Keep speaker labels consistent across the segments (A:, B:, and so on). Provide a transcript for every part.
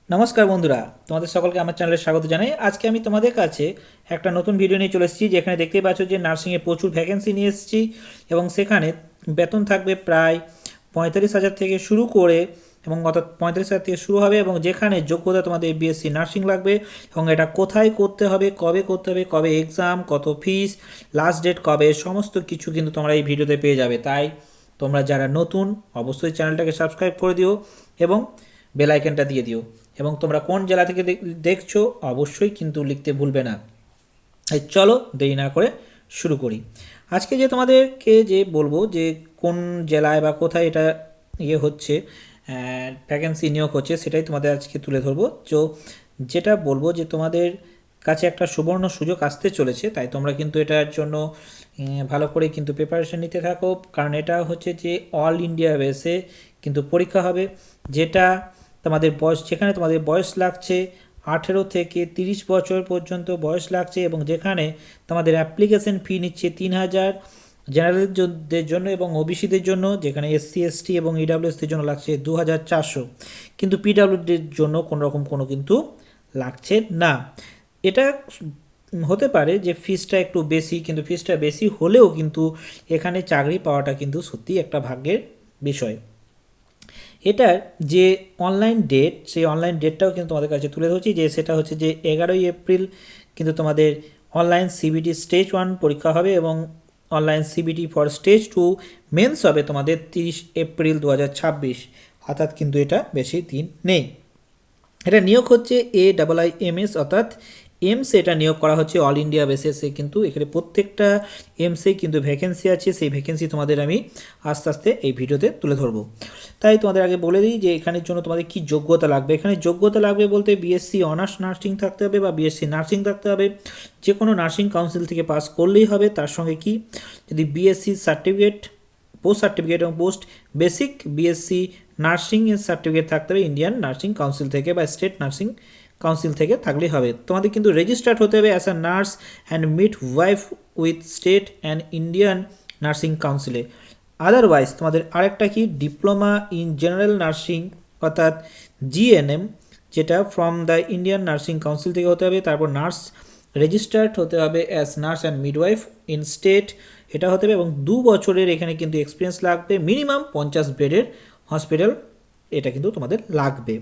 A: নমস্কার বন্ধুরা, তোমাদের সকলকে আমার চ্যানেলে স্বাগত জানাই। আজকে আমি তোমাদের কাছে একটা নতুন ভিডিও নিয়ে চলে এসেছি, যেখানে দেখতেই পাচ্ছ যে নার্সিংয়ে প্রচুর ভ্যাকেন্সি নিয়ে এসেছি এবং সেখানে বেতন থাকবে প্রায় 45,000 থেকে শুরু করে, এবং অর্থাৎ 45,000 থেকে শুরু হবে, এবং যেখানে যোগ্যতা তোমাদের বিএসসি নার্সিং লাগবে, এবং এটা কোথায় করতে হবে, কবে করতে হবে, কবে এক্সাম, কত ফিস, লাস্ট ডেট কবে, সমস্ত কিছু কিন্তু তোমরা এই ভিডিওতে পেয়ে যাবে। তাই তোমরা যারা নতুন অবশ্যই চ্যানেলটাকে সাবস্ক্রাইব করে দিও এবং বেল আইকনটা দিয়ে দিও, এবং তোমরা কোন জেলা থেকে দেখছো অবশ্যই কিন্তু লিখতে ভুলবে না। তাই চলো দেরি না করে শুরু করি। আজকে যে তোমাদেরকে যে বলবো যে কোন জেলায় বা কোথায় এটা হচ্ছে ভ্যাকেন্সি নিয়োগ হচ্ছে, সেটাই তোমাদের আজকে তুলে ধরবো। তো যেটা বলবো যে তোমাদের কাছে একটা সুবর্ণ সুযোগ আসতে চলেছে, তাই তোমরা কিন্তু এটার জন্য ভালো করে কিন্তু প্রিপারেশন নিতে থাকো, কারণ এটা হচ্ছে যে অল ইন্ডিয়া বেসে কিন্তু পরীক্ষা হবে, যেটা তোমাদের বয়স, যেখানে তোমাদের বয়স লাগছে 18 থেকে 30 বছর পর্যন্ত বয়স লাগছে, এবং যেখানে তোমাদের অ্যাপ্লিকেশন ফি নিচ্ছে 3,000 জেনারেলদের জন্য এবং ওবিসিদের জন্য, যেখানে এসসি এসটি এবং ইডাব্লিউএসদের জন্য লাগছে 2,400, কিন্তু পিডাব্লিউডির জন্য কোনো রকম কোনো কিন্তু লাগছে না। এটা হতে পারে যে ফিসটা একটু বেশি, কিন্তু ফিসটা বেশি হলেও কিন্তু এখানে চাকরি পাওয়াটা কিন্তু সত্যিই একটা ভাগ্যের বিষয়। এটার যে অনলাইন ডেট, সেই অনলাইন ডেটটাও কিন্তু তোমাদের কাছে তুলে ধরছি, যে সেটা হচ্ছে যে 11ই এপ্রিল কিন্তু তোমাদের অনলাইন সিবিটি স্টেজ 1 পরীক্ষা হবে, এবং online CBT for stage 2 mains হবে তোমাদের 30 এপ্রিল 2026, অর্থাৎ কিন্তু এটা বেশি দিন নেই। এটা নিয়োগ হচ্ছে AIIMS, অর্থাৎ এমসে এটা নিয়োগ করা হচ্ছে অল ইন্ডিয়া বেসিসে, কিন্তু এখানে প্রত্যেকটা এমসে কিন্তু ভ্যাকেন্সি আছে, সেই ভ্যাকেন্সি তোমাদের আমি আস্তে আস্তে এই ভিডিওতে তুলে ধরবো। তাই তোমাদের আগে বলে দিই যে এখানের জন্য তোমাদের কি যোগ্যতা লাগবে। এখানে যোগ্যতা লাগবে বলতে বিএসসি অনার্স নার্সিং থাকতে হবে বা বিএসসি নার্সিং থাকতে হবে, যে কোনো নার্সিং কাউন্সিল থেকে পাস করলেই হবে। তার সঙ্গে কি, যদি বিএসসি সার্টিফিকেট, পোস্ট সার্টিফিকেট এবং পোস্ট বেসিক বিএসসি নার্সিং এর সার্টিফিকেট থাকতে হবে ইন্ডিয়ান নার্সিং কাউন্সিল থেকে বা স্টেট নার্সিং কাউন্সিল থেকে থাকলেই হবে। তোমাদের কিন্তু রেজিস্টার্ড হতে হবে as a nurse and mid wife with state and Indian nursing কাউন্সিলে। আদারওয়াইজ তোমাদের আরেকটা কি, ডিপ্লোমা ইন জেনারেল নার্সিং অর্থাৎ জিএনএম, যেটা from the Indian nursing council থেকে হতে হবে। তারপর নার্স রেজিস্টার্ড হতে হবে as nurse and midwife in state, এটা হতে হবে, এবং 2 বছরের এখানে কিন্তু এক্সপিরিয়েন্স লাগবে, মিনিমাম 50 বেডের হসপিটাল এটা কিন্তু তোমাদের লাগবে।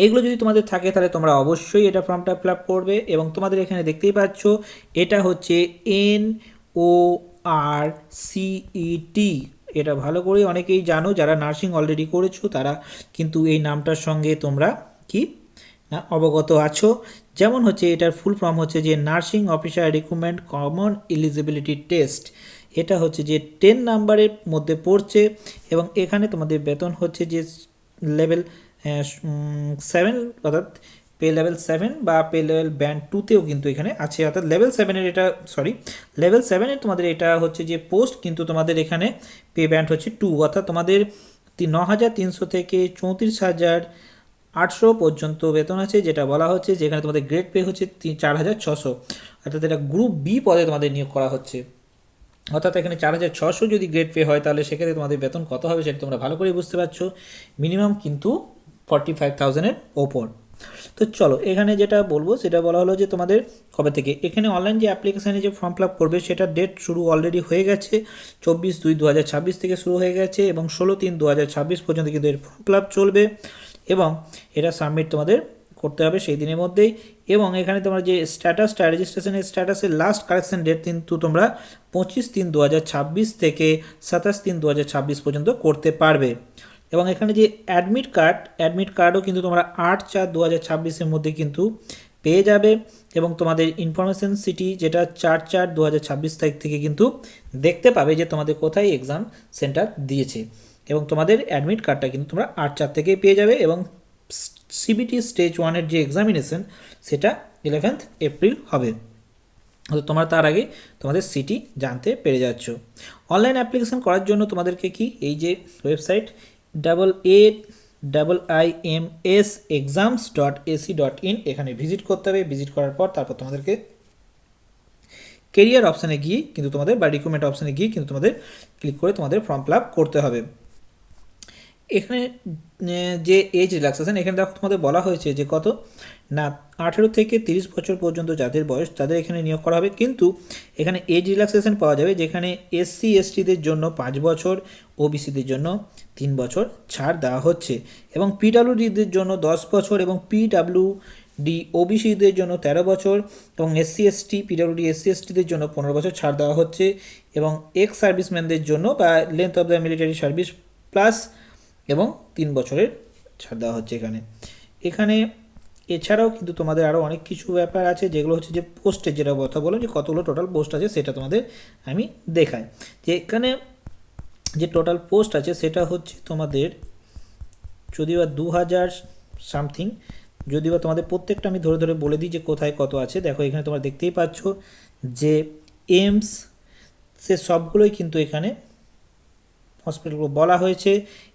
A: এইগুলো যদি তোমাদের থাকে তাহলে তোমরা অবশ্যই এটা ফর্মটা ফিল আপ করবে, এবং তোমাদের এখানে দেখতেই পাচ্ছ এটা হচ্ছে NORCET। এটা ভালো করে অনেকেই জানো, যারা নার্সিং অলরেডি করেছো তারা কিন্তু এই নামটার সঙ্গে তোমরা কি না অবগত আছো। যেমন হচ্ছে এটার ফুল ফর্ম হচ্ছে যে nursing officer recruitment common eligibility test. এটা হচ্ছে যে 10 নাম্বারের মধ্যে পড়ছে, এবং এখানে তোমাদের বেতন হচ্ছে যে লেভেল 7, অর্থাৎ পে লেভেল 7 বা পে লেভেল ব্যান্ড 2তেও কিন্তু এখানে আছে, অর্থাৎ লেভেল 7-এর এটা লেভেল 7-এর তোমাদের এটা হচ্ছে যে পোস্ট, কিন্তু তোমাদের এখানে পে ব্যান্ড হচ্ছে 2, অর্থাৎ তোমাদের 9,300 থেকে 34,800 পর্যন্ত বেতন আছে, যেটা বলা হচ্ছে যেখানে তোমাদের গ্রেড পে হচ্ছে 4,600, অর্থাৎ এটা গ্রুপ বি পদে তোমাদের নিয়োগ করা হচ্ছে। অর্থাৎ এখানে 4,600 যদি গ্রেড পে হয়, তাহলে সেক্ষেত্রে তোমাদের বেতন কত হবে সেটা তোমরা ভালো করেই বুঝতে পারছো, মিনিমাম কিন্তু 45,000-এর ওপর। তো চলো এখানে যেটা বলবো সেটা বলা হলো যে তোমাদের কবে থেকে এখানে অনলাইন যে অ্যাপ্লিকেশানে যে ফর্ম ফিল আপ করবে, সেটা ডেট শুরু অলরেডি হয়ে গেছে, 24/2/2026 থেকে শুরু হয়ে গেছে, এবং 16/3/2026 পর্যন্ত কিন্তু এর ফর্ম ফিল আপ চলবে, এবং এটা সাবমিট তোমাদের করতে হবে সেই দিনের মধ্যেই। এবং এখানে তোমরা যে স্ট্যাটাসটা, রেজিস্ট্রেশনের স্ট্যাটাসের লাস্ট কারেকশন ডেট কিন্তু তোমরা 25/3/2026 থেকে 27/3/2026 পর্যন্ত করতে পারবে। এবং এখানে যে অ্যাডমিট কার্ডও কিন্তু তোমরা 8/4/2026-এর মধ্যে কিন্তু পেয়ে যাবে, এবং তোমাদের ইনফরমেশন সিটি যেটা 4/4/2026 তারিখ থেকে কিন্তু দেখতে পাবে যে তোমাদের কোথায় এক্সাম সেন্টার দিয়েছে, এবং তোমাদের অ্যাডমিট কার্ডটা কিন্তু তোমরা 8/4 থেকেই পেয়ে যাবে, এবং সিবিটি স্টেজ 1-এর যে এক্সামিনেশন সেটা 11th এপ্রিল হবে। তোমরা তার আগে তোমাদের সিটি জানতে পেরে যাচ্ছ। অনলাইন অ্যাপ্লিকেশন করার জন্য তোমাদেরকে কি, এই যে ওয়েবসাইট AIIMSexams.ac.in, এখানে ভিজিট করতে হবে। ভিজিট করার পর তারপর তোমাদেরকে কেরিয়ার অপশানে গিয়ে কিন্তু তোমাদের বা রিক্রুটমেন্ট অপশানে গিয়ে কিন্তু তোমাদের ক্লিক করে তোমাদের ফর্ম ফিল আপ করতে হবে। এখানে যে এজ রিল্যাক্সেশন এখানে দেখো তোমাদের বলা হয়েছে যে কত না 18 থেকে 30 বছর পর্যন্ত যাদের বয়স তাদের এখানে নিয়োগ করা হবে, কিন্তু এখানে এজ রিল্যাক্সেশন পাওয়া যাবে যেখানে এসসি এসটিদের জন্য 5 বছর, ওবিসিদের জন্য 3 বছর ছাড় দেওয়া হচ্ছে, এবং পিডাব্লিউডিদের জন্য 10 বছর, এবং পিডাব্লিউডি ওবিসিদের জন্য 13 বছর, এবং এসসি এসটি পিডাব্লিউডি এসসি এসটিদের জন্য 15 বছর ছাড় দেওয়া হচ্ছে, এবং এক্স সার্ভিসম্যানদের জন্য বা length of the military service plus এবং 3 বছরের ছাড় দেওয়া হচ্ছে এখানে। এখানে এছাড়াও কিন্তু তোমাদের আরও অনেক কিছু ব্যাপার আছে যেগুলো হচ্ছে যে পোস্টের যেটা কথা বললাম যে কতগুলো টোটাল পোস্ট আছে সেটা তোমাদের আমি দেখাই। যে এখানে যে টোটাল পোস্ট আছে সেটা হচ্ছে তোমাদের যদিও 2000 সামথিং, যদিও তোমাদের প্রত্যেকটা আমি ধরে ধরে বলে দিই যে কোথায় কত আছে। দেখো এখানে তোমরা দেখতেই পাচ্ছ যে এইমস সে সবগুলোই কিন্তু এখানে হসপিটালগুলো বলা হয়েছে,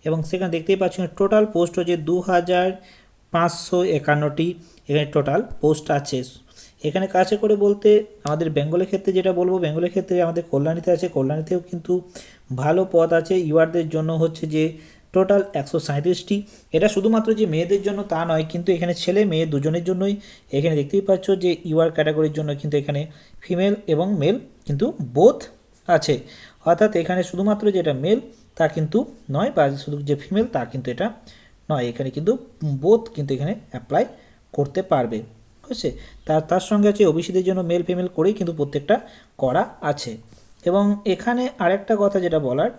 A: এবং সেখানে দেখতেই পাচ্ছি টোটাল পোস্ট হচ্ছে 2551টি এখানে টোটাল পোস্ট আছে। এখানে কাছে করে বলতে আমাদের বেঙ্গলের ক্ষেত্রে যেটা বলবো, বেঙ্গলের ক্ষেত্রে আমাদের কল্যাণীতে আছে, কল্যাণীতেও কিন্তু ভালো পদ আছে। ইউআরদের জন্য হচ্ছে যে টোটাল 137টি। এটা শুধুমাত্র যে মেয়েদের জন্য তা নয়, কিন্তু এখানে ছেলে মেয়ে দুজনের জন্যই এখানে দেখতেই পাচ্ছ যে ইউআর ক্যাটাগরির জন্য কিন্তু এখানে ফিমেল এবং মেল কিন্তু বোথ আছে। অর্থাৎ এখানে শুধুমাত্র যেটা মেল তা কিন্তু নয়, বা শুধু যে ফিমেল তা কিন্তু এটা নয়, এখানে কিন্তু বোথ কিন্তু এখানে অ্যাপ্লাই করতে পারবে। হচ্ছে তার সঙ্গে আছে ওবিসিদের জন্য মেল ফিমেল করেই কিন্তু প্রত্যেকটা করা আছে। এবং এখানে আরেকটা কথা যেটা বলার,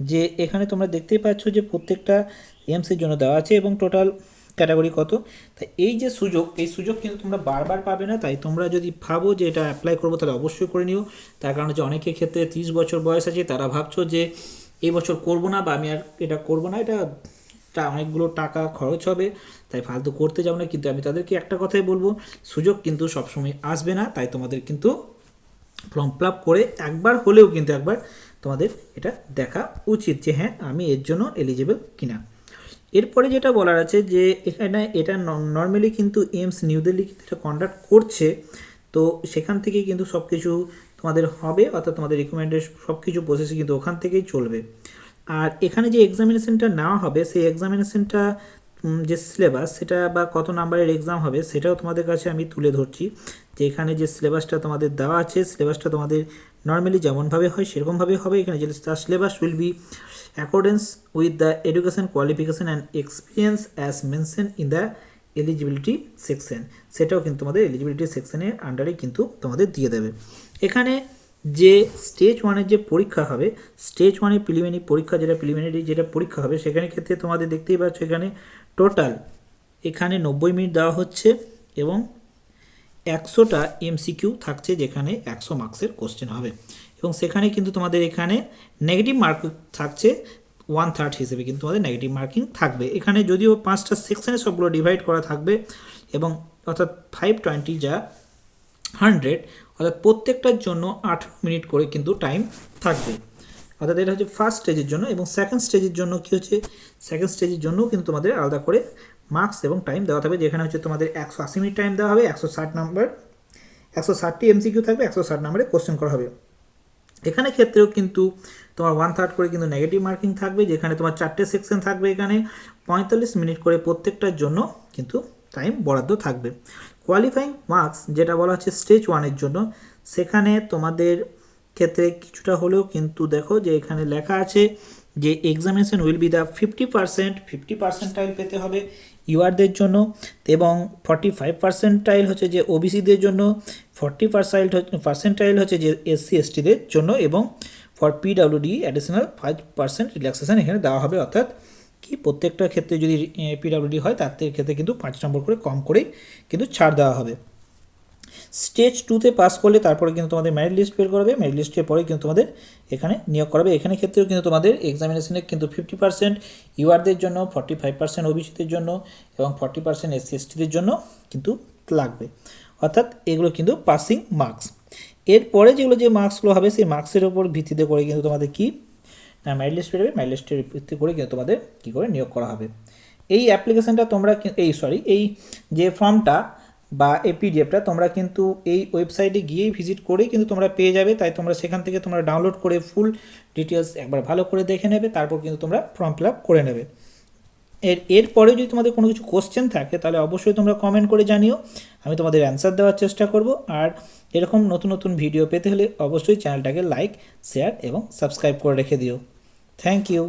A: যে এখানে তোমরা দেখতেই পাচ্ছ যে প্রত্যেকটা এমসির জন্য দেওয়া আছে এবং টোটাল ক্যাটাগরি কত। তাই এই যে সুযোগ, এই সুযোগ কিন্তু তোমরা বারবার পাবে না। তাই তোমরা যদি ভাবো যে এটা অ্যাপ্লাই করবো তাহলে অবশ্যই করে নিও। তার কারণ যে অনেকের ক্ষেত্রে 30 বছর বয়স আছে, তারা ভাবছো যে এই বছর করবো না বা আমি আর এটা করবো না, এটা অনেকগুলো টাকা খরচ হবে, তাই ফালতু করতে যাও না। কিন্তু আমি তাদেরকে একটা কথাই বলবো, সুযোগ কিন্তু সবসময় আসবে না। তাই তোমাদের কিন্তু ফর্ম ফিল আপ করে একবার হলেও কিন্তু একবার তোমাদের এটা দেখা উচিত যে হ্যাঁ আমি এর জন্য এলিজিবল কিনা। এরপরে যেটা বলার আছে যে এখানে এটা নর্মালি কিন্তু এইমস নিউ দিল্লি কিন্তু এটা কন্ডাক্ট করছে, তো সেখান থেকেই কিন্তু সব কিছু তোমাদের হবে, অর্থাৎ তোমাদের রিকমেন্ডেশন সব কিছু প্রসেস কিন্তু ওখান থেকেই চলবে। আর এখানে যে এক্সামিনেশনটা নেওয়া হবে সেই এক্সামিনেশনটা যে সিলেবাস সেটা বা কত নাম্বারের এক্সাম হবে সেটাও তোমাদের কাছে আমি তুলে ধরছি। যে এখানে যে সিলেবাসটা তোমাদের দেওয়া আছে, সিলেবাসটা তোমাদের নর্মালি যেমনভাবে হয় সেরকমভাবে হবে। এখানে যে তার syllabus will be accordance with the education qualification and experience as mention in the eligibility section, সেটাও কিন্তু তোমাদের এলিজিবিলিটি সেকশনের আন্ডারে কিন্তু তোমাদের দিয়ে দেবে। এখানে যে স্টেজ ওয়ানের যে পরীক্ষা হবে, স্টেজ ওয়ানের প্রিলিমিনারি পরীক্ষা যেটা পরীক্ষা হবে সেখানে ক্ষেত্রে তোমাদের দেখতেই পাচ্ছ এখানে টোটাল এখানে 90 মিনিট দেওয়া হচ্ছে এবং 100টা এমসিকিউ থাকছে, যেখানে 100 মার্কসের কোশ্চেন হবে, এবং সেখানে কিন্তু তোমাদের এখানে নেগেটিভ মার্ক থাকছে 1/3 হিসেবে কিন্তু তোমাদের নেগেটিভ মার্কিং থাকবে। এখানে যদিও 5টা সেকশনে সবগুলো ডিভাইড করা থাকবে, এবং অর্থাৎ 520 যা 100, অর্থাৎ প্রত্যেকটার জন্য 18 মিনিট করে কিন্তু টাইম থাকবে। অর্থাৎ এটা হচ্ছে ফার্স্ট স্টেজের জন্য, এবং সেকেন্ড স্টেজের জন্য কী হচ্ছে, সেকেন্ড স্টেজের জন্য কিন্তু তোমাদের আলাদা করে মার্কস এবং টাইম দেওয়া থাকবে, যেখানে হচ্ছে তোমাদের 180 মিনিট টাইম দেওয়া হবে, 160টি এমসিকিউ থাকবে, 160 নাম্বারে কোশ্চেন করা হবে। এখানে ক্ষেত্রেও কিন্তু তোমার 1/3 করে কিন্তু নেগেটিভ মার্কিং থাকবে, যেখানে তোমার 4টে সেকশন থাকবে, এখানে 45 মিনিট করে প্রত্যেকটার জন্য কিন্তু টাইম বরাদ্দ থাকবে। কোয়ালিফাইং মার্কস যেটা বলা হচ্ছে স্টেজ ওয়ানের জন্য, সেখানে তোমাদের ক্ষেত্রে কিছুটা হলেও কিন্তু দেখো যে এখানে লেখা আছে যে examination will be the 50 percentile পেতে হবে ইউআরদের জন্য, এবং 45 পার্সেন্টাইল হচ্ছে যে ওবিসিদের জন্য, 40 পার্সেন্টাইল হচ্ছে যে এসসি এসটিদের জন্য, এবং ফর পিডাব্লিউডি অ্যাডিশনাল 5% রিল্যাক্সেশন এখানে দেওয়া হবে। অর্থাৎ কি প্রত্যেকটা ক্ষেত্রে যদি পিডাব্লিউডি হয় তার ক্ষেত্রে কিন্তু 5 নম্বর করে কম করেই কিন্তু ছাড় দেওয়া হবে। স্টেজ 2তে পাস করলে তারপরে কিন্তু তোমাদের মেরিট লিস্ট বের করবে, মেরিট লিস্টের পরে কিন্তু তোমাদের এখানে নিয়োগ করাবে। এখানে ক্ষেত্রেও কিন্তু তোমাদের এক্সামিনেশনে কিন্তু 50% ইউআরদের জন্য, 45% ওবিসিদের জন্য এবং 40% এসসি এসটিদের জন্য কিন্তু লাগবে। অর্থাৎ এগুলো কিন্তু পাসিং মার্কস। এরপরে যেগুলো যে মার্কসগুলো হবে সেই মার্কসের উপর ভিত্তিতে করে কিন্তু তোমাদের কি না মেরিট লিস্ট বেরোবে, মেরিট লিস্টের ভিত্তি করে কিন্তু তোমাদের কী করে নিয়োগ করা হবে। এই অ্যাপ্লিকেশানটা তোমরা এই যে ফর্মটা বা এই পিডিএফটা তোমরা কিন্তু এই ওয়েবসাইটে গিয়েই ভিজিট করেই কিন্তু তোমরা পেয়ে যাবে। তাই তোমরা সেখান থেকে তোমরা ডাউনলোড করে ফুল ডিটেলস একবার ভালো করে দেখে নেবে, তারপর কিন্তু তোমরা ফর্ম ফিল আপ করে নেবে। এরপরে যদি তোমাদের কোনো কিছু কোশ্চেন থাকে তাহলে অবশ্যই তোমরা কমেন্ট করে জানিও, আমি তোমাদের অ্যান্সার দেওয়ার চেষ্টা করব। আর এরকম নতুন নতুন ভিডিও পেতে হলে অবশ্যই চ্যানেলটাকে লাইক, শেয়ার এবং সাবস্ক্রাইব করে রেখে দিও। Thank you.